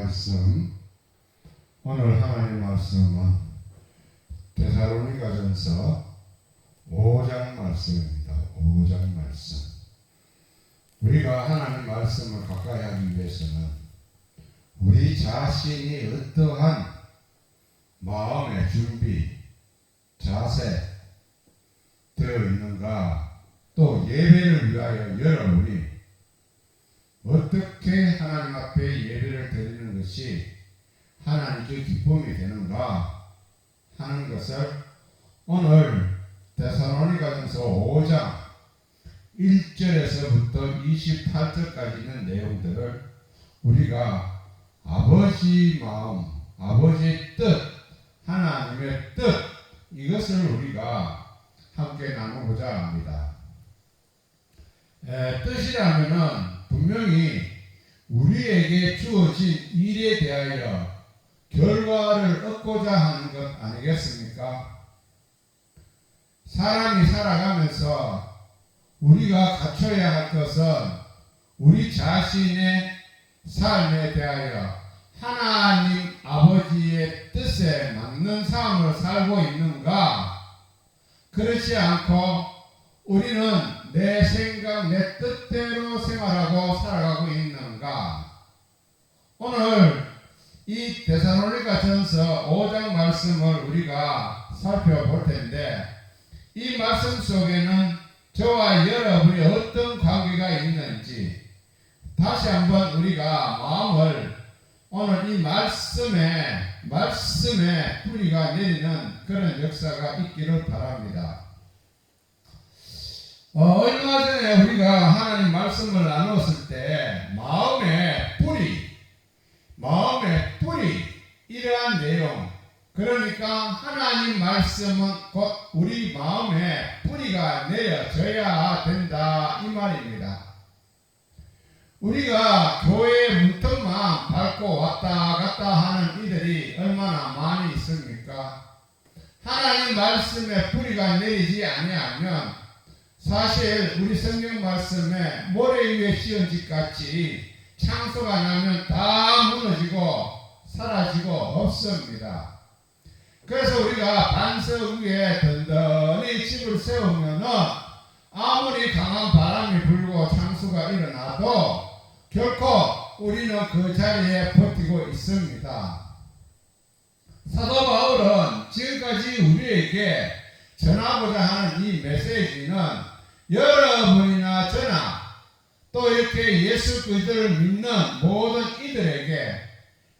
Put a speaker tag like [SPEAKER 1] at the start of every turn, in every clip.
[SPEAKER 1] 말씀, 오늘 하나님 말씀은 데살로니가전서 5장 말씀입니다. 5장 말씀. 우리가 하나님 말씀을 가까이 하기 위해서는 우리 자신이 어떠한 마음의 준비, 자세 되어 있는가, 또 예배를 위하여 여러분이 어떻게 하나님 앞에 예배를 드리는 것이 하나님께 기쁨이 되는가 하는 것을 오늘 데살로니가전서 5장 1절에서부터 28절까지 있는 내용들을 우리가 아버지 마음, 아버지의 뜻, 하나님의 뜻, 이것을 우리가 함께 나눠보자 합니다. 뜻이라면은 분명히 우리에게 주어진 일에 대하여 결과를 얻고자 하는 것 아니겠습니까? 사람이 살아가면서 우리가 갖춰야 할 것은 우리 자신의 삶에 대하여 하나님 아버지의 뜻에 맞는 삶을 살고 있는가? 그렇지 않고 우리는 내 생각, 내 뜻대로 생활하고 살아가고 있는가? 오늘 이 데살로니가전서 5장 말씀을 우리가 살펴볼 텐데, 이 말씀 속에는 저와 여러분이 어떤 관계가 있는지 다시 한번 우리가 마음을 오늘 이 말씀에 뿌리가 내리는 그런 역사가 있기를 바랍니다. 얼마 전에 우리가 하나님 말씀을 나누었을 때 마음의 뿌리 이러한 내용, 그러니까 하나님 말씀은 곧 우리 마음에 뿌리가 내려져야 된다 이 말입니다. 우리가 교회 문턱만 밟고 왔다 갔다 하는 이들이 얼마나 많이 있습니까? 하나님 말씀에 뿌리가 내리지 아니하면 사실 우리 성경 말씀에 모래 위에 씌운 집같이 창소가 나면 다 무너지고 사라지고 없습니다. 그래서 우리가 반석 위에 든든히 집을 세우면은 아무리 강한 바람이 불고 창수가 일어나도 결코 우리는 그 자리에 버티고 있습니다. 사도 바울은 지금까지 우리에게 전하고자 하는 이 메시지는 여러분이나 저나 또 이렇게 예수 그리스도를 믿는 모든 이들에게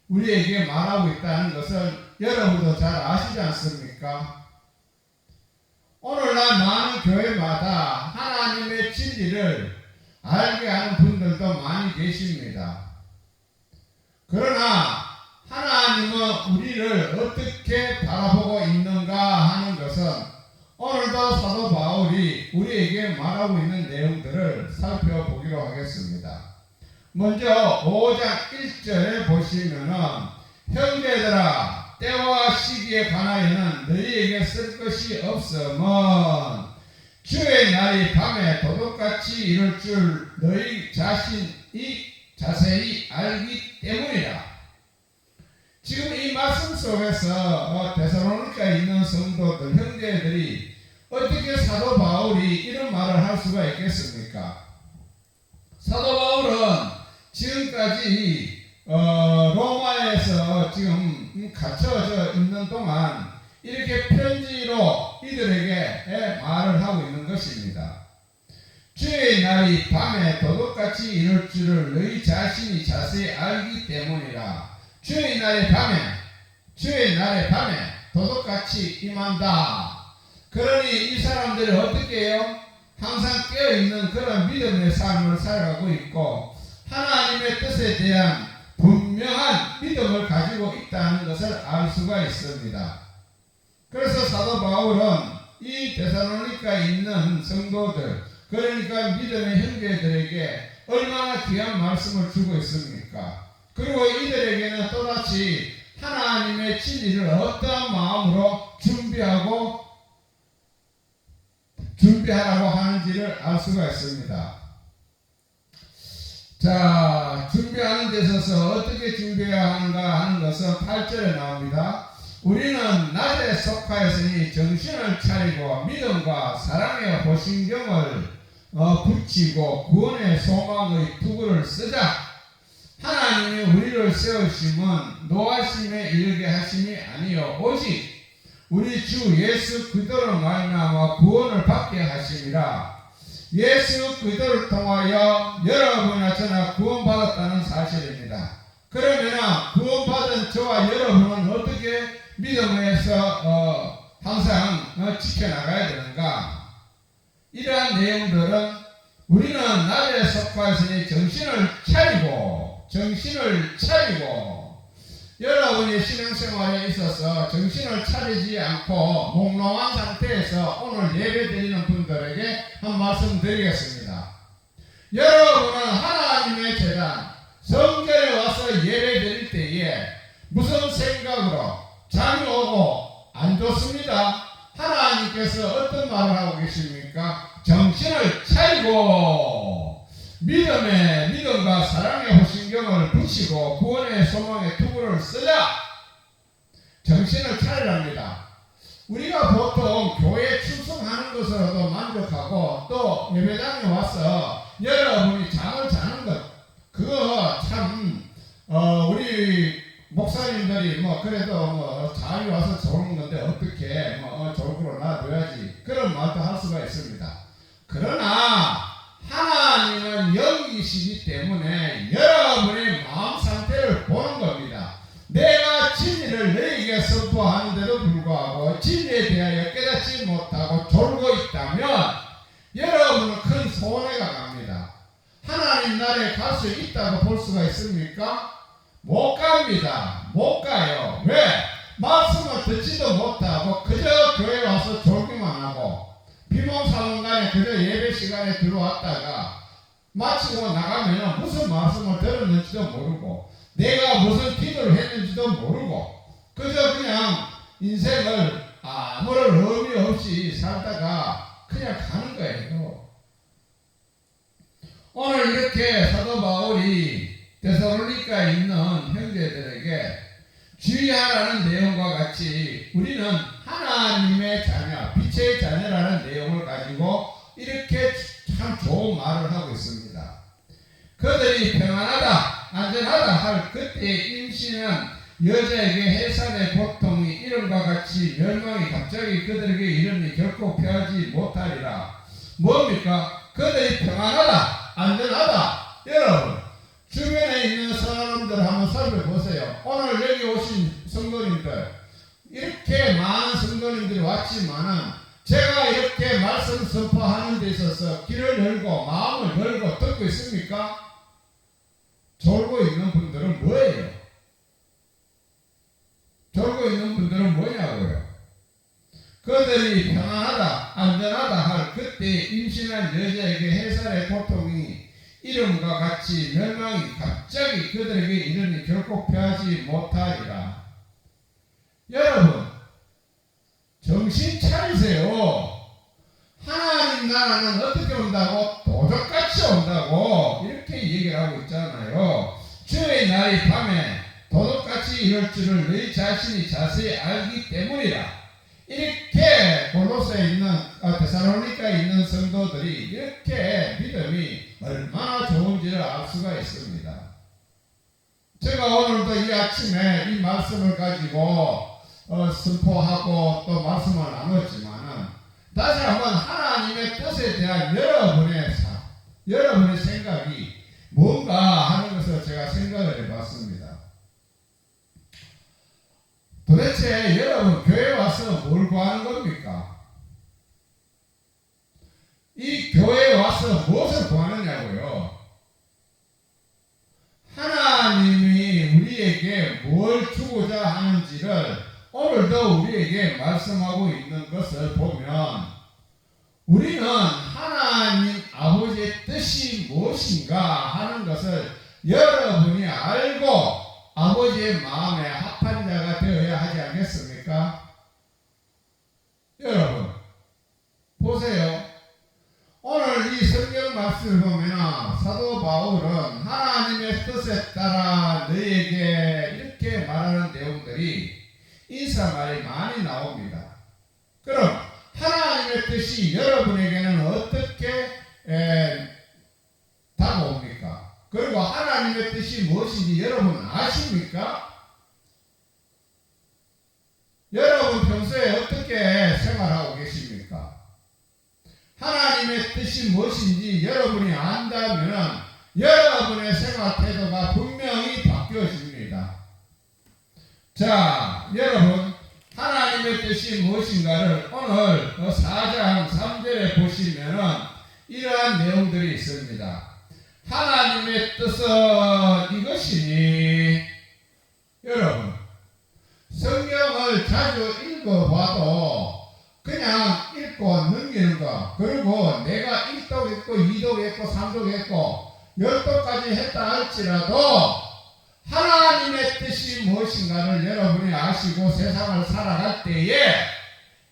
[SPEAKER 1] 우리에게 말하고 있다는 것을 여러분도 잘 아시지 않습니까? 오늘날 많은 교회마다 하나님의 진리를 알게 하는 분들도 많이 계십니다. 그러나 하나님은 우리를 어떻게 바라보고 있는가 하는 것은 오늘도 사도 바울이 우리에게 말하고 있는 내용들을 살펴보기로 하겠습니다. 먼저 5장 1절에 보시면은 형제들아, 때와 시기에 관하여는 너희에게 쓸 것이 없음은 주의 날이 밤에 도둑같이 이룰 줄 너희 자신이 자세히 알기 때문이라. 지금 이 말씀 속에서 데살로니가에 있는 성도들, 형제들이 어떻게 사도 바울이 이런 말을 할 수가 있겠습니까? 사도 바울은 지금까지 로마에서 지금 갇혀져 있는 동안 이렇게 편지로 이들에게 말을 하고 있는 것입니다. 주의 날이 밤에 도둑같이 이룰 줄을 너희 자신이 자세히 알기 때문이라. 주의 날의 밤에 도둑같이 임한다. 그러니 이 사람들이 어떻게 해요? 항상 깨어있는 그런 믿음의 삶을 살아가고 있고 하나님의 뜻에 대한 분명한 믿음을 가지고 있다는 것을 알 수가 있습니다. 그래서 사도 바울은 이 데살로니가에 있는 성도들, 그러니까 믿음의 형제들에게 얼마나 귀한 말씀을 주고 있습니까? 그리고 이들에게는 또다시 하나님의 진리를 어떠한 마음으로 준비하라고 하는지를 알 수가 있습니다. 자, 준비하는 데 있어서 어떻게 준비해야 하는가 하는 것은 8절에 나옵니다. 우리는 낮에 속하였으니 정신을 차리고 믿음과 사랑의 호신경을 붙이고 구원의 소망의 투구를 쓰자. 하나님이 우리를 세우심은 노하심에 이르게 하심이 아니요 오직 우리 주 예수 그리스도로 말미암아 구원을 받게 하심이라. 예수 그리스도를 통하여 여러분이나 저나 구원받았다는 사실입니다. 그러면 구원받은 저와 여러분은 어떻게 믿음에서 항상 지켜나가야 되는가? 이러한 내용들은 우리는 낮에 속하였으니 정신을 차리고 여러분의 신앙생활에 있어서 정신을 차리지 않고 몽롱한 상태에서 오늘 예배 드리는 분들에게 한 말씀 드리겠습니다. 여러분은 하나님의 재단 성전에 와서 예배 드릴 때에 무슨 생각으로 잠이 오고 안 좋습니다. 하나님께서 어떤 말을 하고 계십니까? 정신을 차리고 믿음과 사랑의 호신경을 붙이고 구원의 소망의 투구를 쓰자. 정신을 차리랍니다. 우리가 보통 교회 출석하는 것으로도 만족하고 또 예배당에 와서 여러분이 잠을 자는 것 그거 참 우리 목사님들이 그래도 잠이 와서 좋은 건데 어떻게 졸고로 놔둬야지 그런 말도 할 수가 있습니다. 그러나 하나님은 영이시기 때문에 여러분의 마음 상태를 보는 겁니다. 내가 진리를 너희에게 선포하는데도 불구하고 진리에 대하여 깨닫지 못하고 졸고 있다면 여러분은 큰 손해가 갑니다. 하나님 나라에 갈 수 있다고 볼 수가 있습니까? 못 갑니다. 못 가요. 왜? 말씀을 듣지도 못하고 그저 교회 와서 졸기만 하고 비몽사몽간에 그저 예배 시간에 들어왔다가 마치고 나가면 무슨 말씀을 들었는지도 모르고 내가 무슨 기도를 했는지도 모르고 그저 그냥 인생을 아무런 의미 없이 살다가 그냥 가는 거예요. 오늘 이렇게 사도 바울이 데살로니가에 있는 형제들에게 주의하라는 내용과 같이 우리는 하나님의 자녀, 빛의 자녀라는 내용을 가지고 이렇게 참 좋은 말을 하고 있습니다. 그들이 평안하다, 안전하다 할 그때 임신한 여자에게 해산의 고통이 이름과 같이 멸망이 갑자기 그들에게 이르니 결코 피하지 못하리라. 뭡니까? 그들이 평안하다, 안전하다. 여러분 주변에 있는 사람들 한번 살펴보세요. 오늘 여기 오신 성도님들 이렇게 많은 성도님들이 왔지만은 제가 이렇게 말씀 선포하는 데 있어서 귀를 열고 마음을 열고 듣고 있습니까? 졸고 있는 분들은 뭐예요? 졸고 있는 분들은 뭐냐고요? 그들이 평안하다 안전하다 할 그때 임신한 여자에게 해산의 고통이 이름과 같이 멸망이 갑자기 그들에게 이르니 결코 피하지 못하리라. 여러분 정신 차리세요. 하나님 나라는 어떻게 온다고? 도적같이 온다고 이렇게 얘기를 하고 있잖아요. 주의 날이 밤에 도적같이 이럴 줄을 너희 자신이 자세히 알기 때문이라. 이렇게 골로새에 있는 데살로니가에 있는 성도들이 이렇게 믿음이 얼마나 좋은지를 알 수가 있습니다. 제가 오늘도 이 아침에 이 말씀을 가지고 선포하고 또 말씀을 나눴지만은 다시 한번 하나님의 뜻에 대한 여러분의 생각이 뭔가 하는 것을 제가 생각을 해봤습니다. 도대체 여러분 교회 와서 뭘 구하는 겁니까? 이 교회에 와서 무엇을 구하느냐고요? 하나님이 우리에게 뭘 주고자 하는지를 오늘도 우리에게 말씀하고 있는 것을 보면 우리는 하나님 아버지의 뜻이 무엇인가 하는 것을 여러분이 알고 아버지의 마음에 합한 자가 되어야 하지 않겠습니까? 여러분 보세요. 오늘 이 성경 말씀을 보면 사도 바울은 하나님의 뜻에 따라 너희에게 이렇게 말하는 내용들이 인사말이 많이 나옵니다. 그럼 하나님의 뜻이 여러분에게는 어떻게 다가옵니까? 그리고 하나님의 뜻이 무엇인지 여러분 아십니까? 여러분 평소에 어떻게 생활하고 계십니까? 하나님의 뜻이 무엇인지 여러분이 안다면 여러분의 생활 태도가 분명히 바뀌어집니다. 자, 여러분 하나님의 뜻이 무엇인가를 오늘 4장 3절에 보시면 이러한 내용들이 있습니다. 하나님의 뜻은 이것이니, 여러분 성경을 자주 읽어봐도 그냥 읽고 넘기는 거, 그리고 내가 1독 했고 2독 했고 3독 했고 10독까지 했다 할지라도 하나님의 뜻이 무엇인가를 여러분이 아시고 세상을 살아갈 때에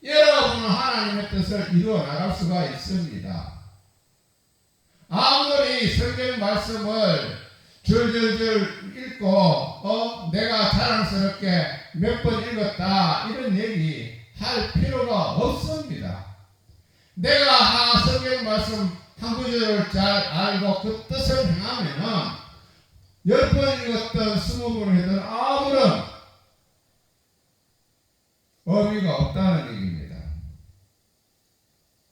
[SPEAKER 1] 여러분은 하나님의 뜻을 이루어 나갈 수가 있습니다. 아무리 성경 말씀을 줄줄줄 읽고 내가 자랑스럽게 몇 번 읽었다 이런 얘기 할 필요가 없습니다. 내가 성경 말씀 한 구절을 잘 알고 그 뜻을 행하면은 10번 읽었던 20번 했던 아무런 의미가 없다는 얘기입니다.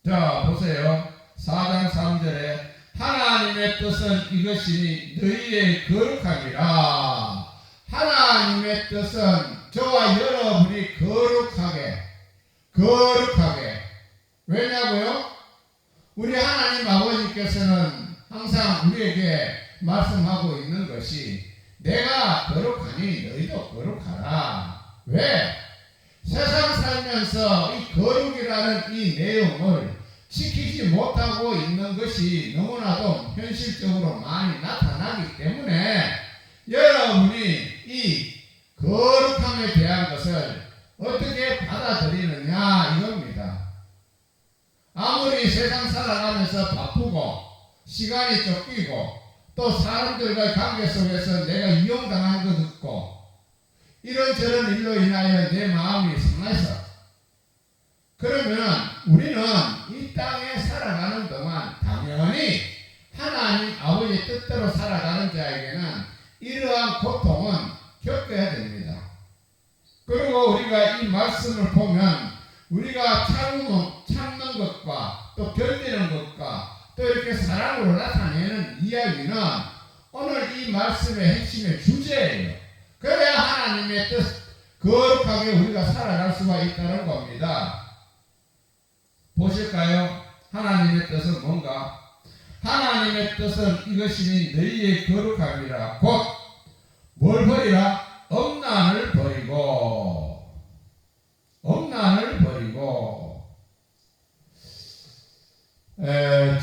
[SPEAKER 1] 자, 보세요. 4장 3절에 하나님의 뜻은 이것이니 너희의 거룩함이라. 하나님의 뜻은 저와 여러분이 거룩하게. 왜냐고요? 우리 하나님 아버지께서는 항상 우리에게 말씀하고 있는 것이 내가 거룩하니 너희도 거룩하라. 왜? 세상 살면서 이 거룩이라는 이 내용을 지키지 못하고 있는 것이 너무나도 현실적으로 많이 나타나기 때문에 여러분이 이 거룩함에 대한 것을 어떻게 받아들이느냐 이겁니다. 아무리 세상 살아가면서 바쁘고 시간이 쫓기고 또 사람들과의 관계 속에서 내가 이용당하는 것 같고 이런저런 일로 인하여 내 마음이 상해서 그러면 우리는 이 땅에 살아가는 동안 당연히 하나님 아버지의 뜻대로 살아가는 자에게는 이러한 고통은 겪어야 됩니다. 그리고 우리가 이 말씀을 보면 우리가 참는 것과 또 견디는 것과 또 이렇게 사랑으로 나타내는 이야기는 오늘 이 말씀의 핵심의 주제예요. 그래야 하나님의 뜻 거룩하게 우리가 살아갈 수가 있다는 겁니다. 보실까요? 하나님의 뜻은 뭔가? 하나님의 뜻은 이것이니 너희의 거룩함이라. 곧 뭘 버리라? 엄난을 버리고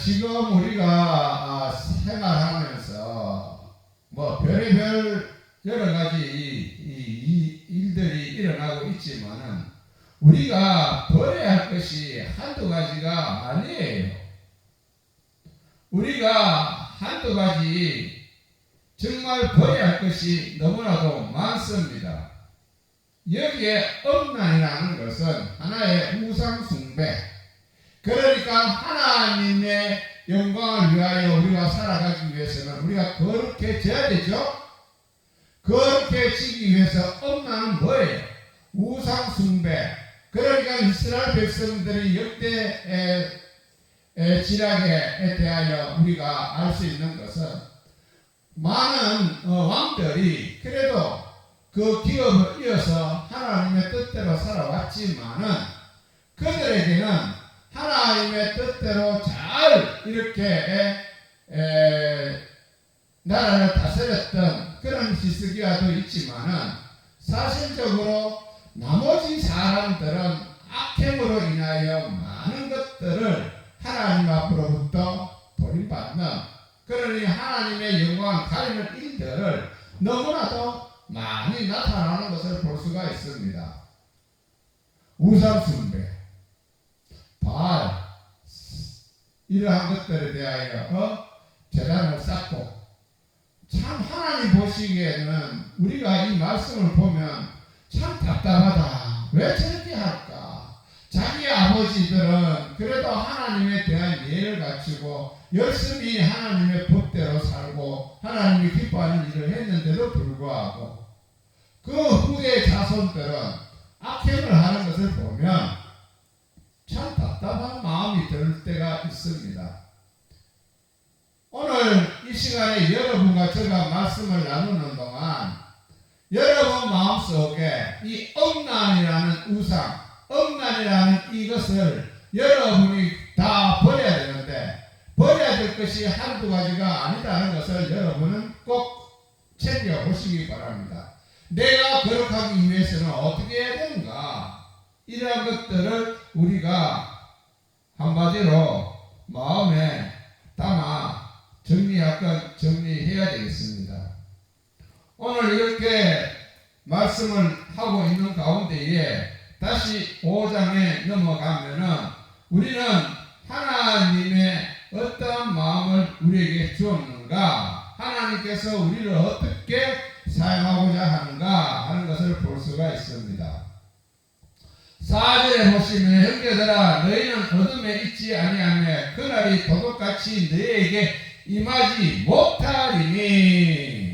[SPEAKER 1] 지금 우리가 생활하면서 뭐 별의별 여러 가지 일들이 일어나고 있지만은 우리가 버려야 할 것이 한두 가지가 아니에요. 우리가 한두 가지 정말 버려야 할 것이 너무나도 많습니다. 여기에 엄난이라는 것은 하나의 우상숭배, 그러니까 하나님의 영광을 위하여 우리가 살아가기 위해서는 우리가 거룩해져야 되죠. 거룩해지기 위해서 엄난은 뭐예요? 우상숭배. 그러니까 이스라엘 백성들이 역대 지략에 대하여 우리가 알 수 있는 것은 많은 왕들이 그래도 그 기업을 이어서 하나님의 뜻대로 살아왔지만은 그들에게는 하나님의 뜻대로 잘 이렇게 나라를 다스렸던 그런 히스기야도 있지만은 사실적으로 나머지 사람들은 악행으로 인하여 많은 것들을 하나님 앞으로부터 버림받는, 그러니 하나님의 영광을 가리는 일들을 너무나도 많이 나타나는 것을 볼 수가 있습니다. 우상숭배, 바알, 이러한 것들에 대하여 재단을 쌓고, 참 하나님 보시기에는 우리가 이 말씀을 보면 참 답답하다. 왜 저렇게 할까? 자기 아버지들은 그래도 하나님에 대한 예를 갖추고 열심히 하나님의 법대로 살고 하나님이 기뻐하는 일을 했는데도 불구하고 그 후대 자손들은 악행을 하는 것을 보면 참 답답한 마음이 들 때가 있습니다. 오늘 이 시간에 여러분과 제가 말씀을 나누는 동안 여러분 마음속에 이 억난이라는 우상, 억난이라는 이것을 여러분이 다 버려야 되는데, 버려야 될 것이 한두 가지가 아니다는 것을 여러분은 꼭 챙겨보시기 바랍니다. 내가 거룩하기 위해서는 어떻게 해야 되는가? 이러한 것들을 우리가 한마디로 마음에 담아 정리해야 되겠습니다. 오늘 이렇게 말씀을 하고 있는 가운데에 다시 5장에 넘어가면은 우리는 하나님의 어떠한 마음을 우리에게 주었는가, 하나님께서 우리를 어떻게 사용하고자 하는가 하는 것을 볼 수가 있습니다. 4절에 보시면 형제들아 너희는 어둠에 있지 아니하며 그날이 도둑같이 너희에게 임하지 못하리니.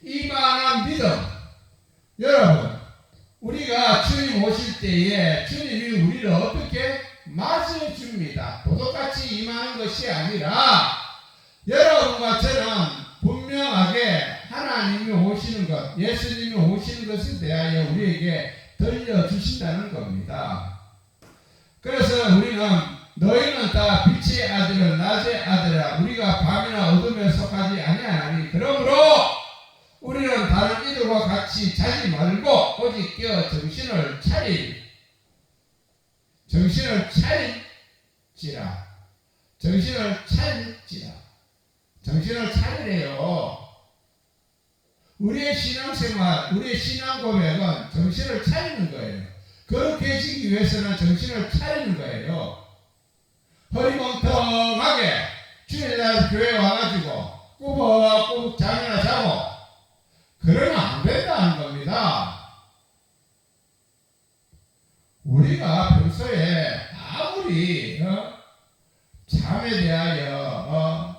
[SPEAKER 1] 이만한 믿음, 여러분 우리가 주님 오실 때에 주님이 우리를 어떻게 맞이해줍니다. 도둑같이 임하는 것이 아니라 여러분과 저는 분명하게 하나님이 오시는 것, 예수님이 오시는 것에 대하여 우리에게 들려주신다는 겁니다. 그래서 우리는 너희는 다 빛의 아들은 낮의 아들이라 우리가 밤이나 어둠에 속하지 아니하나니 그러므로 우리는 다른 이들과 같이 자지 말고 오직 깨어 정신을 차리래요. 우리의 신앙생활, 우리의 신앙 고백은 정신을 차리는 거예요. 그렇게 해지기 위해서는 정신을 차리는 거예요. 허리멍텅하게 주일날 교회 와가지고 꾸벅꾸벅 잠이나 자고 그러면 안 된다는 겁니다. 우리가 평소에 아무리 잠에 대하여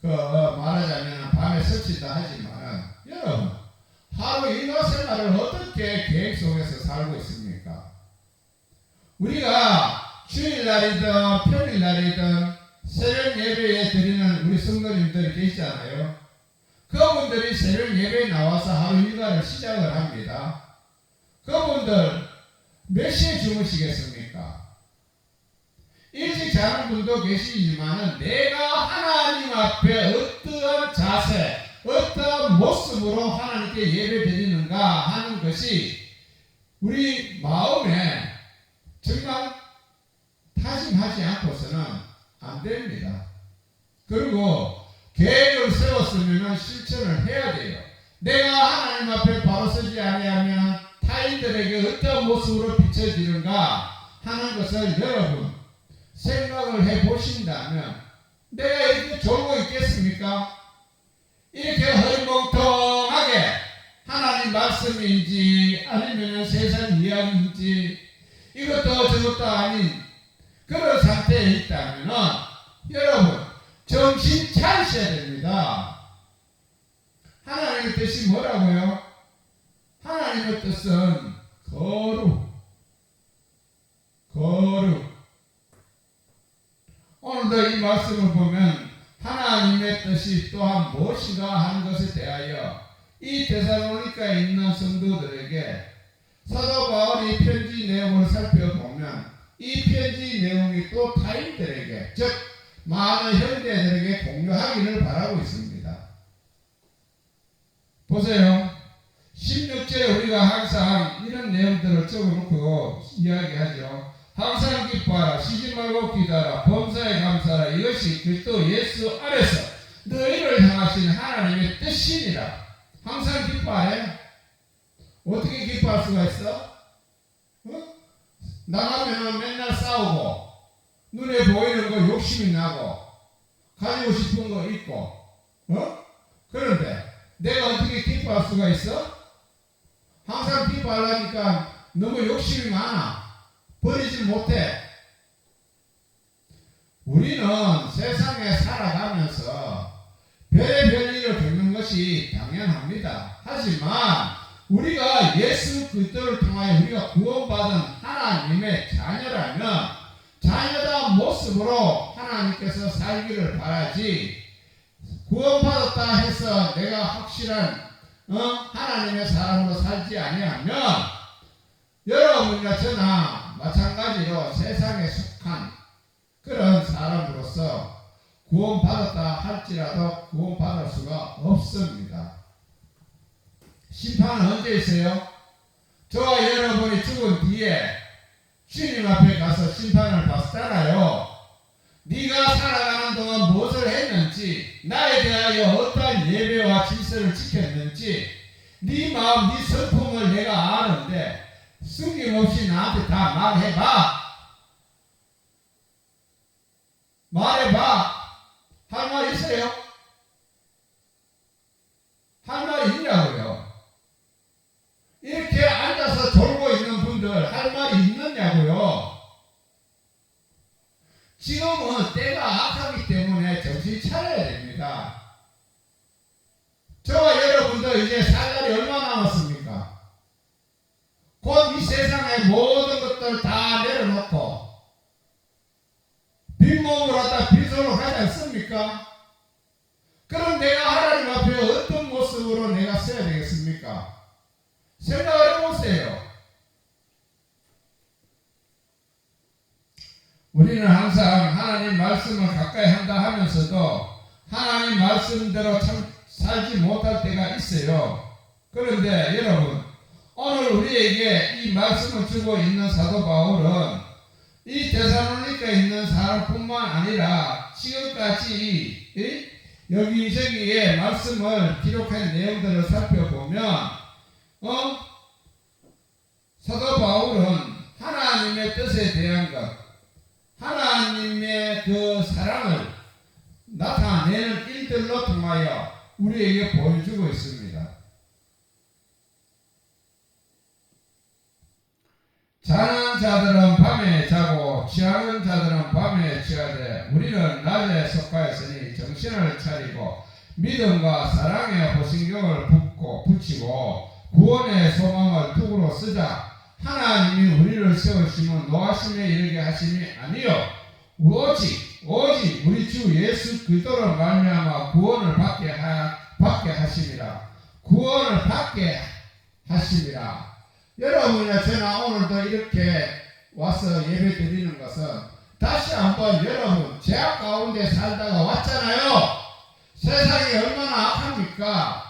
[SPEAKER 1] 말하자면 밤에 설친다 하지만 여러분 하루 일과 생활을 어떻게 계획 속에서 살고 있습니까? 우리가 주일날이든 평일날이든 새벽 예배에 드리는 우리 성도님들이 계시잖아요. 그분들이 새벽 예배에 나와서 하루 일과를 시작을 합니다. 그분들 몇 시에 주무시겠습니까? 일찍 자는 분도 계시지만 내가 하나님 앞에 어떠한 자세, 어떠한 모습으로 하나님께 예배 드리는가 하는 것이 우리 마음에 정말 다짐하지 않고서는 안 됩니다. 그리고 계획을 세웠으면 실천을 해야 돼요. 내가 하나님 앞에 바로 서지 아니하면 타인들에게 어떤 모습으로 비춰지는가 하는 것을 여러분 생각을 해보신다면 내가 이렇게 졸고 있겠습니까? 이렇게 허리멍텅하게 하나님 말씀인지 아니면 세상 이야기인지 이것도 저것도 아닌 그런 상태에 있다면 여러분 정신 차리셔야 됩니다. 하나님의 뜻이 뭐라고요? 하나님의 뜻은 거룩. 오늘도 이 말씀을 보면 하나님의 뜻이 또한 무엇인가 하는 것에 대하여 이 데살로니가에 있는 성도들에게 사도 바울이 편지 내용을 살펴보면 이 편지 내용이 또 타인들에게 즉 많은 형제들에게 공유하기를 바라고 있습니다. 보세요. 16절에 우리가 항상 이런 내용들을 적어놓고 이야기하죠. 항상 기뻐하라, 쉬지 말고 기도하라, 범사에 감사하라. 이것이 그리스도 예수 안에서 너희를 향하신 하나님의 뜻이니라. 항상 기뻐해. 어떻게 기뻐할 수가 있어? 나가면 맨날 싸우고 눈에 보이는 거 욕심이 나고 가지고 싶은 거 있고 그런데 내가 어떻게 기뻐할 수가 있어? 항상 기뻐하려니까 너무 욕심이 많아. 버리질 못해. 우리는 세상에 살아가면서 별의별 일을 겪는 것이 당연합니다. 하지만 우리가 예수 그리스도를 통하여 우리가 구원받은 하나님의 자녀라면 자녀다운 모습으로 하나님께서 살기를 바라지, 구원받았다 해서 내가 확실한 하나님의 사람으로 살지 아니하면 여러분이나 저나 마찬가지로 세상에 속한 그런 사람으로서 구원받았다 할지라도 구원받을 수가 없습니다. 심판은 언제 있어요? 저와 여러분이 죽은 뒤에 주님 앞에 가서 심판을 받잖아요. 네가 살아가는 동안 무엇을 했는지, 나에 대하여 어떠한 예배와 질서를 지켰는지, 네 마음, 네 성품을 내가 아는데 숨김없이 나한테 다 말해봐. 말해봐. 할 말 있어요? 할 말 있냐고요? 이렇게 앉아서 졸고 있는 분들 할 말이 있느냐고요? 지금은 때가 악하기 때문에 정신 차려야 됩니다. 저와 여러분도 이제 살 날이 얼마 남았습니까? 곧 이 세상의 모든 것들 다 내려놓고 빈몸으로 왔다 빈손으로 가지 않습니까? 그럼 내가 하나님 앞에 어떤 모습으로 내가 서야 되겠습니까? 생각을 해보세요. 우리는 항상 하나님 말씀을 가까이 한다 하면서도 하나님 말씀대로 참 살지 못할 때가 있어요. 그런데 여러분, 오늘 우리에게 이 말씀을 주고 있는 사도 바울은 이 데살로니가에 있는 사람뿐만 아니라 지금까지 여기저기에 말씀을 기록한 내용들을 살펴보면 사도 바울은 하나님의 뜻에 대한 것, 하나님의 그 사랑을 나타내는 일들로 통하여 우리에게 보여주고 있습니다. 자는 자들은 밤에 자고 취하는 자들은 밤에 취하되 우리는 낮에 속하였으니 정신을 차리고 믿음과 사랑의 호신경을 붙이고 구원의 소망을 뚝으로 쓰자. 하나님이 우리를 세우시면 노하심에 이르게 하심이 아니요 오직 우리 주 예수 그리스도로 말미암아 구원을 받게 하심이라. 구원을 받게 하심이라. 여러분이나 저나 오늘도 이렇게 와서 예배 드리는 것은 다시 한번 여러분 죄악 가운데 살다가 왔잖아요. 세상이 얼마나 악합니까?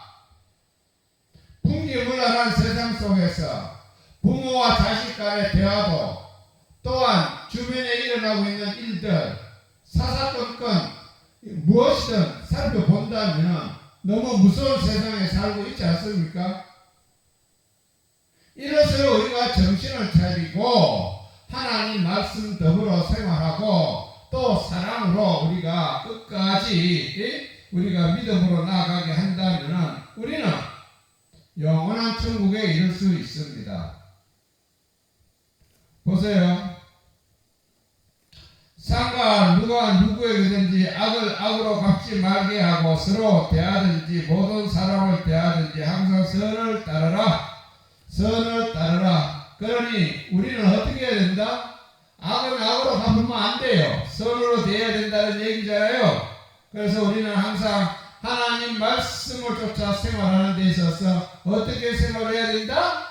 [SPEAKER 1] 풍기문란한 세상 속에서 부모와 자식 간의 대화도 또한 주변에 일어나고 있는 일들 사사건건 무엇이든 살펴본다면 너무 무서운 세상에 살고 있지 않습니까? 이래서 우리가 정신을 차리고 하나님 말씀 더불어 생활하고 또 사랑으로 우리가 끝까지 우리가 믿음으로 나아가게 한다면 우리는 영원한 천국에 이를 수 있습니다. 보세요. 상가 누가 누구에게든지 악을 악으로 갚지 말게 하고 서로 대하든지 모든 사람을 대하든지 항상 선을 따르라. 선을 따르라. 그러니 우리는 어떻게 해야 된다? 악은 악으로 갚으면 안 돼요. 선으로 대해야 된다는 얘기잖아요. 그래서 우리는 항상 하나님 말씀을 쫓아 생활하는 데 있어서 어떻게 생활해야 된다?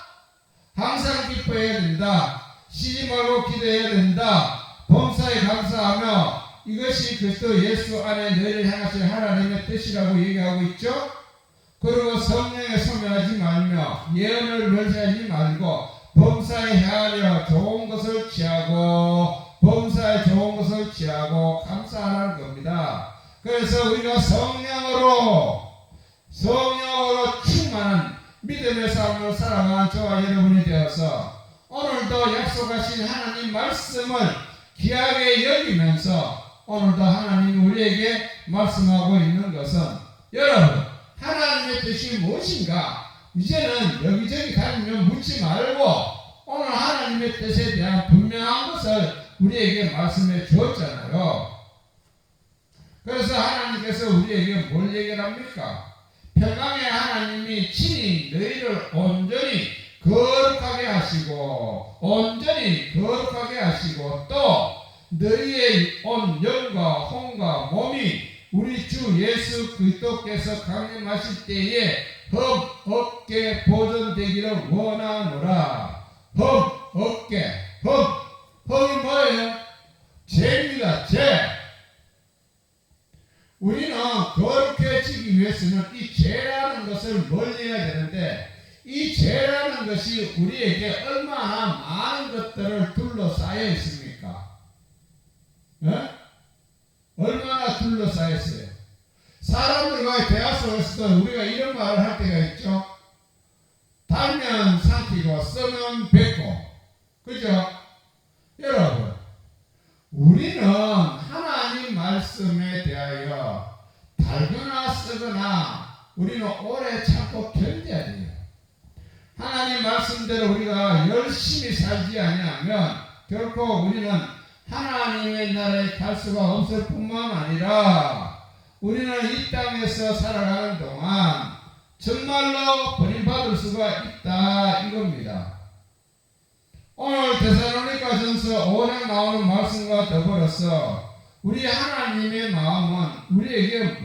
[SPEAKER 1] 항상 기뻐해야 된다. 쉬지 말고 기도해야 된다. 범사에 감사하며 이것이 그리스도 예수 안에 너희를 향하신 하나님의 뜻이라고 얘기하고 있죠. 그리고 성령에 소멸하지 말며 예언을 멸시하지 말고 범사에 헤아려 좋은 것을 취하고 범사에 좋은 것을 취하고 감사하라는 겁니다. 그래서 우리가 성령으로 충만한 믿음의 삶을 살아가는 저와 여러분이 되어서 오늘도 약속하신 하나님 말씀을 귀하게 여기면서 오늘도 하나님이 우리에게 말씀하고 있는 것은, 여러분, 하나님의 뜻이 무엇인가? 이제는 여기저기 다니면 묻지 말고 오늘 하나님의 뜻에 대한 분명한 것을 우리에게 말씀해 주었잖아요. 그래서 하나님께서 우리에게 뭘 얘기를 합니까? 평강의 하나님이 친히 너희를 온전히 거룩하게 하시고, 온전히 거룩하게 하시고, 또 너희의 온 영과 혼과 몸이 우리 주 예수 그리스도께서 강림하실 때에 흠 없게 보존되기를 원하노라. 흠 없게. 흠이 뭐예요? 죄입니다. 죄. 우리는 거룩해지기 위해서는 이 죄라는 것을 멀리해야 되는데, 이 죄라는 것이 우리에게 얼마나 많은 것들을 둘러싸여 있습니까? 네? 얼마나 둘러싸여 있어요. 사람들과의 대화 속에서도 우리가 이런 말을 할 때가 있죠. 달면 삼키고 쓰면 뱉고. 그죠? 여러분, 우리는 하나님 말씀에 대하여 달거나 쓰거나 우리는 오래 참고 견뎌야 돼요. 하나님 말씀대로 우리가 열심히 살지 아니하면 결코 우리는 하나님의 나라에 갈 수가 없을 뿐만 아니라 우리는 이 땅에서 살아가는 동안 정말로 버림받을 수가 있다 이겁니다. 오늘 데살로니가전서 5장 나오는 말씀과 더불어서 우리 하나님의 마음은 우리에게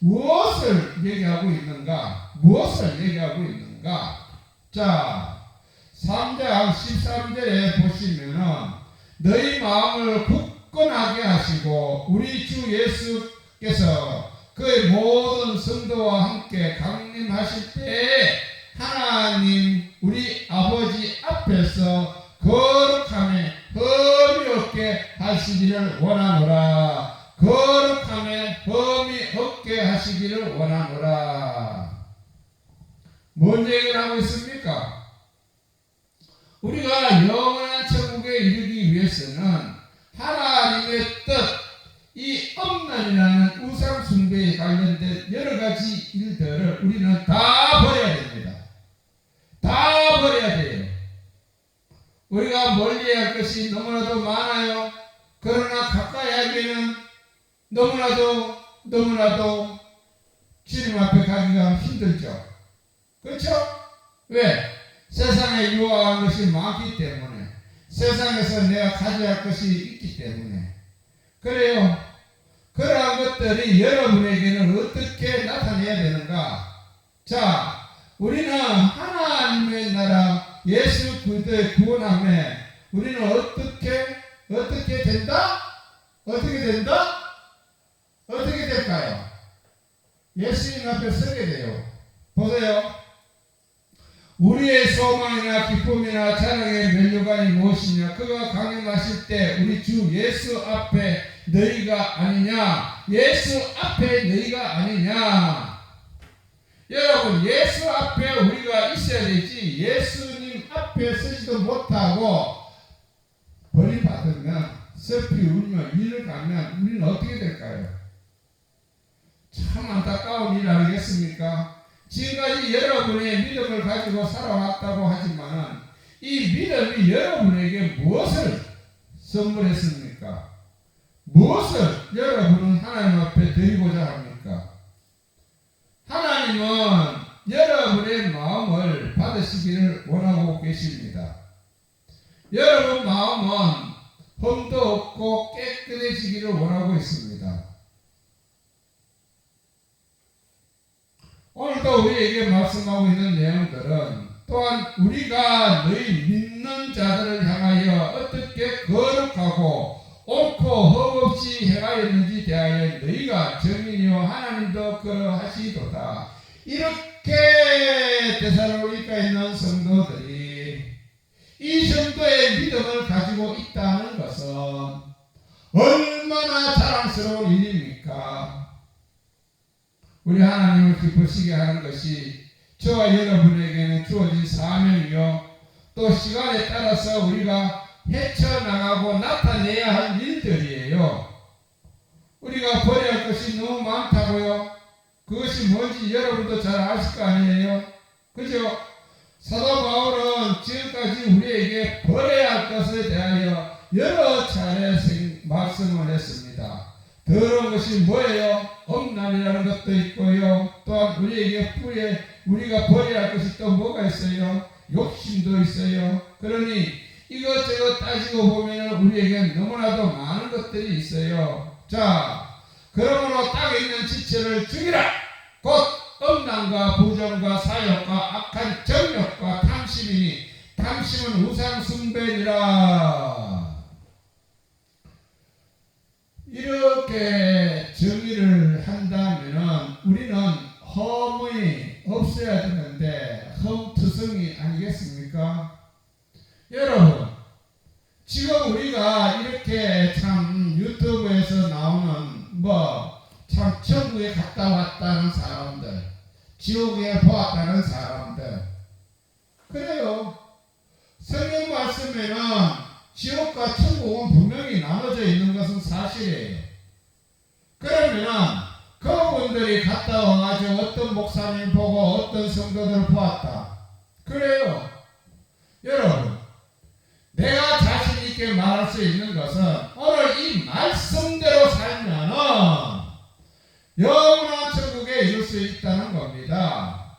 [SPEAKER 1] 무엇을 얘기하고 있는가? 무엇을 얘기하고 있는가? 자, 3장 13절에 보시면은 너희 마음을 굳건하게 하시고 우리 주 예수께서 그의 모든 성도와 함께 강림하실 때에 하나님 우리 아버지 앞에서 거룩함에 흠이 없게 하시기를 원하노라. 거룩함에 흠이 없게 하시기를 원하노라. 뭔 얘기를 하고 있습니까? 우리가 영원한 천국에 이르기 위해서는 하나님의 뜻, 이 엄난이라는 우상 숭배에 관련된 여러 가지 일들을 우리는 다 버려야 됩니다. 다 버려야 돼요. 우리가 멀리해야 할 것이 너무나도 많아요. 그러나 가까이 하기에는 너무나도 주님 앞에 가기가 힘들죠. 그렇죠? 왜? 세상에 유혹하는 것이 많기 때문에, 세상에서 내가 가져야 할 것이 있기 때문에. 그래요. 그러한 것들이 여러분에게는 어떻게 나타내야 되는가? 자, 우리는 하나님의 나라 예수 그리스도의 구원함에 우리는 어떻게 된다? 어떻게 된다? 어떻게 될까요? 예수님 앞에 서게 돼요. 보세요. 우리의 소망이나 기쁨이나 자랑의 면류관이 무엇이냐? 그가 강림하실 때 우리 주 예수 앞에 너희가 아니냐? 예수 앞에 너희가 아니냐? 여러분, 예수 앞에 우리가 있어야 되지, 예수님 앞에 서지도 못하고 버림받으면, 슬피 울며 이를 가면 우리는 어떻게 될까요? 참 안타까운 일 아니겠습니까? 지금까지 여러분의 믿음을 가지고 살아왔다고 하지만 이 믿음이 여러분에게 무엇을 선물했습니까? 무엇을 여러분은 하나님 앞에 드리고자 합니까? 하나님은 여러분의 마음을 받으시기를 원하고 계십니다. 여러분 마음은 흠도 없고 깨끗해지기를 원하고 있습니다. 오늘도 우리에게 말씀하고 있는 내용들은 또한 우리가 너희 믿는 자들을 향하여 어떻게 거룩하고 옳고 흠없이 행하였는지 대하여 너희가 증인이요 하나님도 그러하시도다. 이렇게 데살로니가에 있는 성도들이 이 정도의 믿음을 가지고 있다는 것은 얼마나 자랑스러운 일입니까? 우리 하나님을 기쁘시게 하는 것이 저와 여러분에게는 주어진 사명이요, 또 시간에 따라서 우리가 헤쳐나가고 나타내야 할 일들이에요. 우리가 버려야 할 것이 너무 많다고요. 그것이 뭔지 여러분도 잘 아실 거 아니에요. 그죠? 사도 바울은 지금까지 우리에게 버려야 할 것에 대하여 여러 차례 말씀을 했습니다. 더러운 것이 뭐예요? 음란이라는 것도 있고요. 또한 우리가 버려야 할 것이 또 뭐가 있어요? 욕심도 있어요. 그러니 이것저것 따지고 보면 우리에게 너무나도 많은 것들이 있어요. 자, 그러므로 땅에 있는 지체를 죽이라. 곧 음란과 부정과 사욕과 악한 정욕과 탐심이니 탐심은 우상 숭배니라. 이렇게 정의를 한다면 우리는 험이 없어야 되는데 험투성이 아니겠습니까? 여러분, 지금 우리가 이렇게 참 유튜브에서 나오는 참 천국에 갔다 왔다는 사람들, 지옥에 보았다는 사람들, 그래요. 성경 말씀에는 지옥과 천국은 분명히 나눠져 있는 것은 사실이에요. 그러면 그분들이 갔다 와가지고 어떤 목사님 보고 어떤 성도들 보았다. 그래요. 여러분, 내가 자신 있게 말할 수 있는 것은 오늘 이 말씀대로 살면은 영원한 천국에 이룰 수 있다는 겁니다.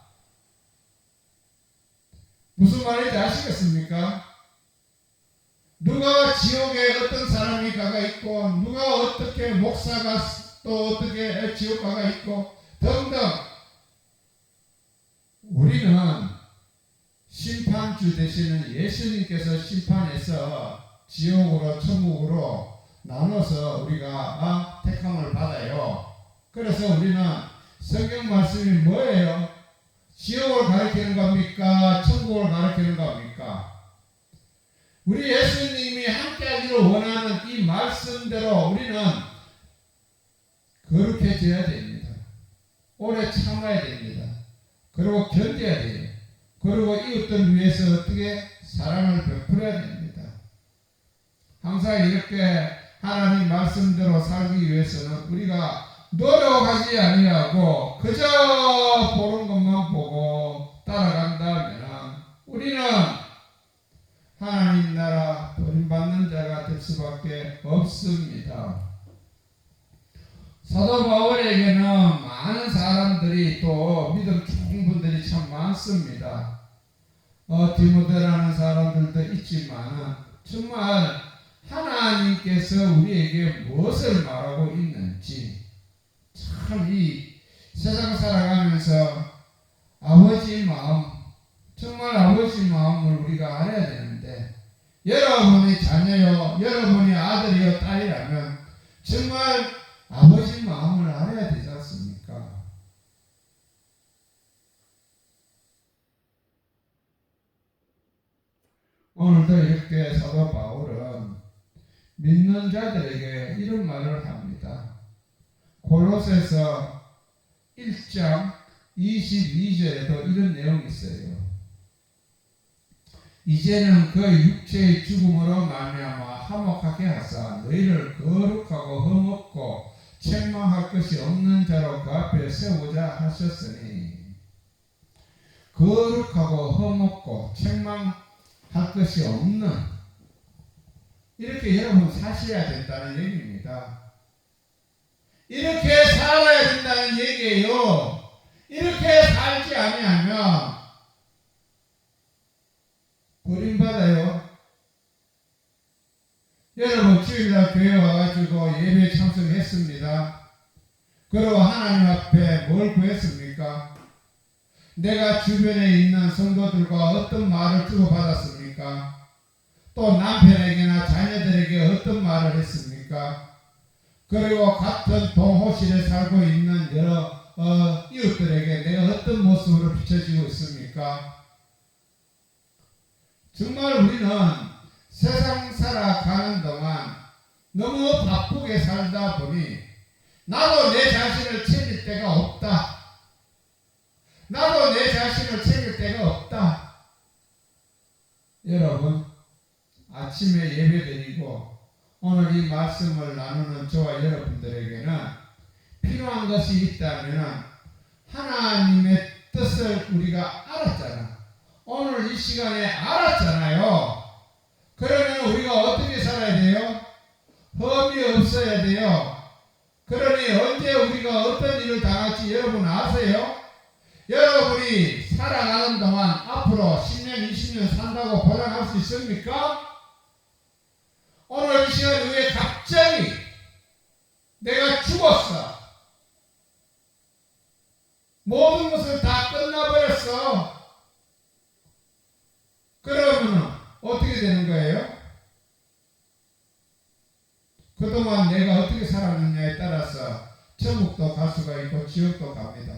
[SPEAKER 1] 무슨 말인지 아시겠습니까? 누가 지옥에 어떤 사람이 가가 있고, 누가 어떻게 목사가 또 어떻게 지옥 가가 있고 등등. 우리는 심판주 되시는 예수님께서 심판해서 지옥으로 천국으로 나눠서 우리가 택함을 받아요. 그래서 우리는 성경 말씀이 뭐예요? 지옥을 가리키는 겁니까? 천국을 가리키는 겁니까? 우리 예수님이 함께하기를 원하는 이 말씀대로 우리는 거룩해져야 됩니다. 오래 참아야 됩니다. 그리고 견뎌야 돼요. 그리고 이웃들 위해서 어떻게 사랑을 베풀어야 됩니다. 항상 이렇게 하나님 말씀대로 살기 위해서는 우리가 노력하지 아니하고 그저 보는 것만 보고 따라간다면 우리는 하나님 나라 버림받는 자가 될 수밖에 없습니다. 사도 바울에게는 많은 사람들이 또 믿음 좋은 분들이 참 많습니다. 디모데라는 사람들도 있지만 정말 하나님께서 우리에게 무엇을 말하고 있는지 참 이 세상 살아가면서 아버지 마음, 정말 아버지 마음을 우리가 알아야 되는데 여러분이 자녀요, 여러분이 아들이요 딸이라면 정말 아버지 마음을 알아야 되지 않습니까? 오늘도 이렇게 사도 바울은 믿는 자들에게 이런 말을 합니다. 골로새서 1장 22절에도 이런 내용이 있어요. 이제는 그 육체의 죽음으로 말미암아 화목하게 하사 너희를 거룩하고 흠없고 책망할 것이 없는 자로 그 앞에 세우자 하셨으니, 거룩하고 흠없고 책망할 것이 없는, 이렇게 여러분 사셔야 된다는 얘기입니다. 이렇게 살아야 된다는 얘기예요. 이렇게 살지 아니하면 버림받아요. 여러분 주일날 교회 와가지고 예배 참석했습니다. 그리고 하나님 앞에 뭘 구했습니까? 내가 주변에 있는 성도들과 어떤 말을 주고받았습니까? 또 남편에게나 자녀들에게 어떤 말을 했습니까? 그리고 같은 동호실에 살고 있는 여러 이웃들에게 내가 어떤 모습으로 비춰지고 있습니까? 정말 우리는 세상 살아가는 동안 너무 바쁘게 살다 보니 나도 내 자신을 챙길 때가 없다. 나도 내 자신을 챙길 때가 없다. 여러분, 아침에 예배드리고 오늘 이 말씀을 나누는 저와 여러분들에게는 필요한 것이 있다면 하나님의 뜻을 우리가 알았잖아. 오늘 이 시간에 알았잖아요. 그러면 우리가 어떻게 살아야 돼요? 험이 없어야 돼요. 그러니 언제 우리가 어떤 일을 당할지 여러분 아세요? 여러분이 살아가는 동안 앞으로 10년, 20년 산다고 보장할 수 있습니까? 오늘 이 시간 후에 갑자기 내가 죽었어. 모든 것을 다 끝나버렸어. 그러면 어떻게 되는 거예요? 그동안 내가 어떻게 살았느냐에 따라서 천국도 갈 수가 있고 지옥도 갑니다.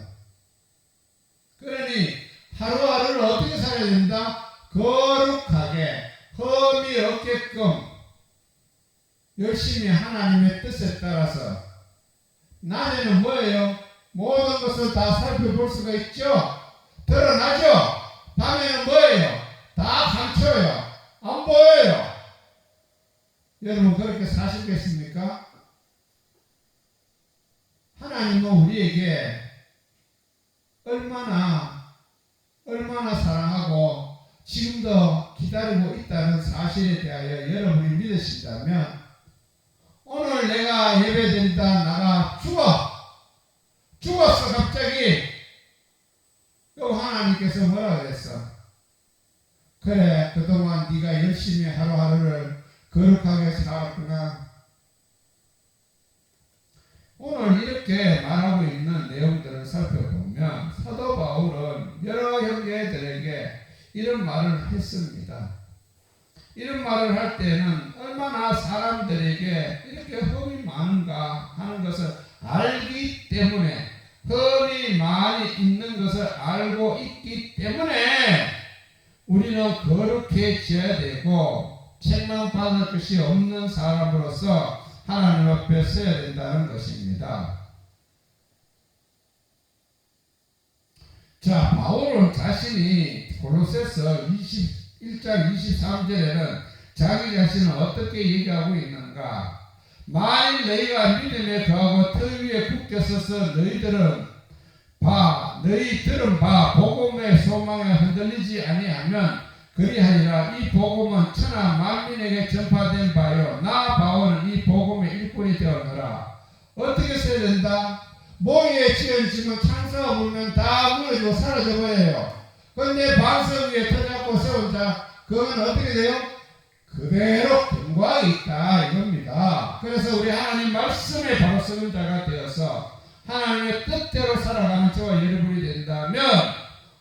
[SPEAKER 1] 그러니 하루하루를 어떻게 살아야 된다? 거룩하게 흠이 없게끔 열심히 하나님의 뜻에 따라서. 낮에는 뭐예요? 모든 것을 다 살펴볼 수가 있죠. 드러나죠. 밤에는 뭐예요? 다 감춰요. 안 보여요. 여러분 그렇게 사시겠습니까? 하나님은 우리에게 얼마나 사랑하고 지금도 기다리고 있다는 사실에 대하여 여러분이 믿으신다면 오늘 내가 예배드린다 나가 죽었어 갑자기. 그럼 하나님께서 뭐라 그랬어? 그래 그동안 네가 열심히 하루하루를 거룩하게 살았구나. 오늘 이렇게 말하고 있는 내용들을 살펴보면 사도 바울은 여러 형제들에게 이런 말을 했습니다. 이런 말을 할 때는 얼마나 사람들에게 이렇게 흠이 많은가 하는 것을 알기 때문에, 흠이 많이 있는 것을 알고 있기 때문에 우리는 거룩해져야 되고 책망받을 것이 없는 사람으로서 하나님 앞에 서야 된다는 것입니다. 자, 바울은 자신이 골로새서 21장 23절에는 자기 자신을 어떻게 얘기하고 있는가? 만일 너희가 믿음에 거하고 터 위에 굳게 서서 너희들은 봐 복음의 소망에 흔들리지 아니하면 그리하리라. 이 복음은 천하 만민에게 전파된 바요 나 바울은 이 복음의 일꾼이 되었노라. 어떻게 써야 된다? 모기에 찌어지면 창사가 불면 다 무너지고 사라져버려요. 그런데 반석 위에 터잡고 세운 자 그건 어떻게 돼요? 그대로 견고하게 있다 이겁니다. 그래서 우리 하나님 말씀에 바로 서는 자가 되어서 하나님의 뜻대로 살아가는 저와 여러분이 된다면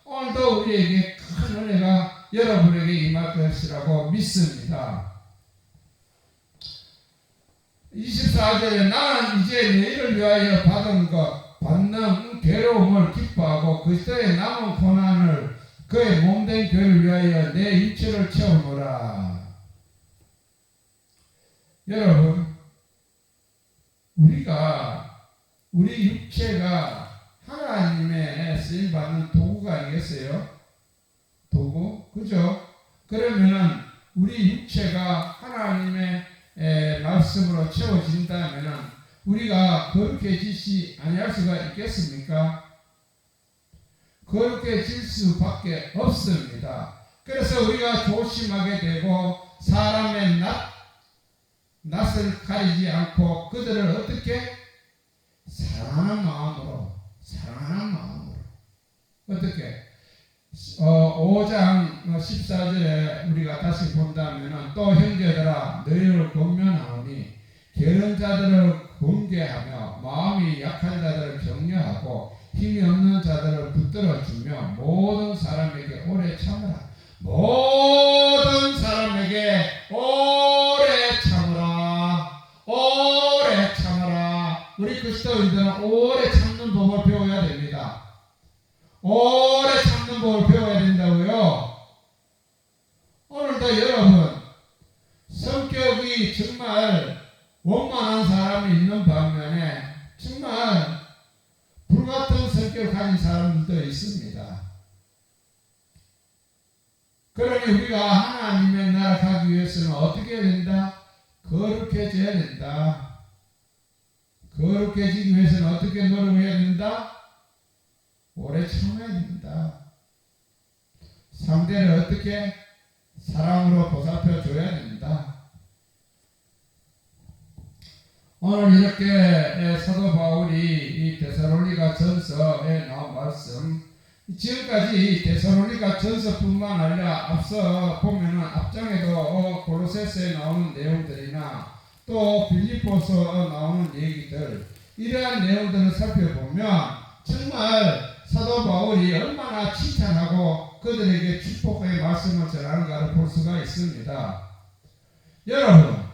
[SPEAKER 1] 오늘도 우리에게 큰 은혜가 여러분에게 임할 것이라고 믿습니다. 24절에 나는 이제 너희를 위하여 받는 괴로움을 기뻐하고 그리스도의 남은 고난을 그의 몸된 교회를 위하여 내 육체를 채우노라. 여러분, 우리 육체가 하나님의 쓰임받는 도구가 아니겠어요? 도구? 그죠? 그러면은 우리 육체가 하나님의 말씀으로 채워진다면은 우리가 거룩해지지 아니할 수가 있겠습니까? 거룩해질 수밖에 없습니다. 그래서 우리가 조심하게 되고 사람의 낯을 가리지 않고 그들을 어떻게? 사랑하는 마음으로 어떻게? 5장 14절에 우리가 다시 본다면 또 형제들아 너희를 권면하오니 게으른 자들을 권계하며 마음이 약한 자들을 격려하고 힘이 없는 자들을 붙들어주며 모든 사람에게 오래 참으라. 모든 사람에게 오래 참으라. 우리 그리스도인들은 오래 참는 법을 배워야 됩니다. 오래 참는 법을 배워야 된다고요. 오늘도 여러분 성격이 정말 원만한 사람이 있는 반면에 정말 불같은 성격을 가진 사람들도 있습니다. 그러니 우리가 하나님의 나라 가기 위해서 위해서는 어떻게 해야 된다? 거룩해져야 된다. 거룩해지기 위해서는 어떻게 노력해야 된다? 오래 참아야 된다. 상대를 어떻게? 사랑으로 보살펴 줘야 된다. 오늘 이렇게 사도 바울이 이 데살로니가 전서에 나온 말씀, 지금까지 데살로니가 전서뿐만 아니라 앞서 보면은 앞장에도 골로새서에 나오는 내용들이나 또 빌립보서 나오는 얘기들, 이러한 내용들을 살펴보면 정말 사도 바울이 얼마나 칭찬하고 그들에게 축복의 말씀을 전하는가를 볼 수가 있습니다. 여러분,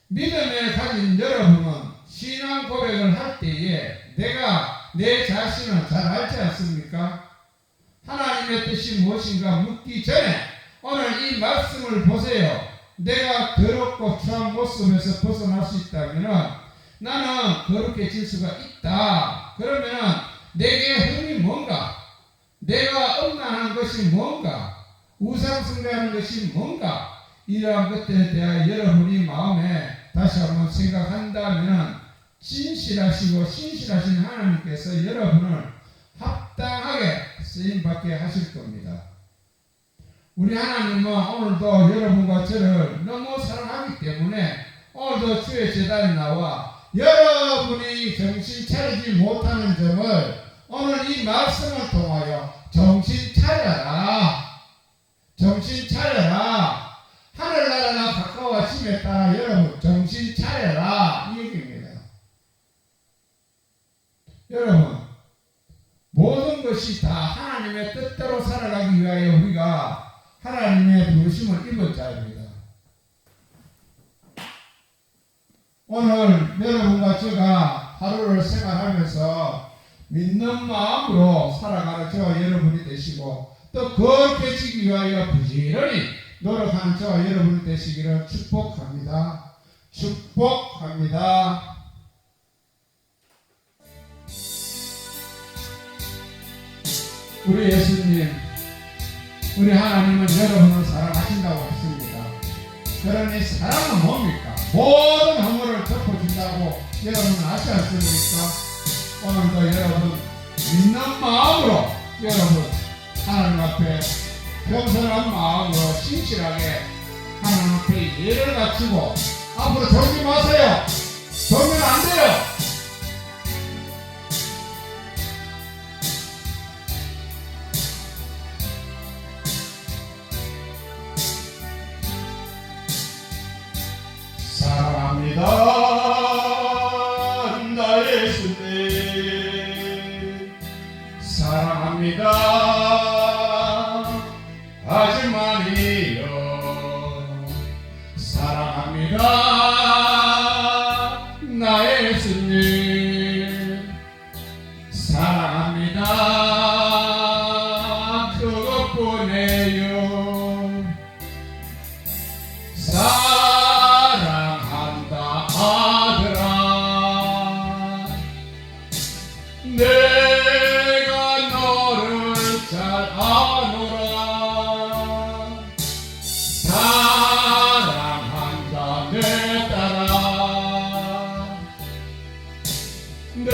[SPEAKER 1] 믿음에 가진 여러분은 신앙 고백을 할 때에 내가 내 자신을 잘 알지 않습니까? 하나님의 뜻이 무엇인가 묻기 전에 오늘 이 말씀을 보세요. 내가 더럽고 추한 모습에서 벗어날 수 있다면 나는 거룩해질 수가 있다. 그러면 내게 흠이 뭔가? 내가 음란한 것이 뭔가? 우상숭배하는 것이 뭔가? 이러한 것들에 대하여 여러분이 마음에 다시 한번 생각한다면 진실하시고 신실하신 하나님께서 여러분을 합당하게 쓰임받게 하실 겁니다. 우리 하나님은 오늘도 여러분과 저를 너무 사랑하기 때문에 오늘도 주의 제단에 나와 여러분이 정신 차리지 못하는 점을 오늘 이 말씀을 통하여 정신 차려라. 정신 차려라. 하늘나라가 가까워짐에 따라 여러분 정신 차려라. 이 얘기입니다. 여러분, 모든 것이 다 하나님의 뜻대로 살아가기 위하여 우리가 하나님의 부르심을 입은 자입니다. 오늘 여러분과 제가 하루를 생활하면서 믿는 마음으로 살아가는 저와 여러분이 되시고 또 거룩해지기 위하여 부지런히 노력하는 저와 여러분이 되시기를 축복합니다. 축복합니다. 우리 예수님, 우리 하나님은 여러분을 사랑하신다고 했습니다. 그러니 사랑은 뭡니까? 모든 허물을 덮어준다고 여러분은 아시지 않습니까? 오늘도 여러분 믿는 마음으로 여러분 하나님 앞에 겸손한 마음으로 신실하게 하나님 앞에 예를 갖추고 앞으로 돌지 마세요. 돌면 안 돼요. 사랑합니다 나의 예수님, 사랑합니다 하지만이요, 사랑합니다 나의 예수님, 사랑합니다 그것뿐이에요. 사랑한다 아들아, 내가 너를 잘 아노라. 사랑한다 내 딸아, 내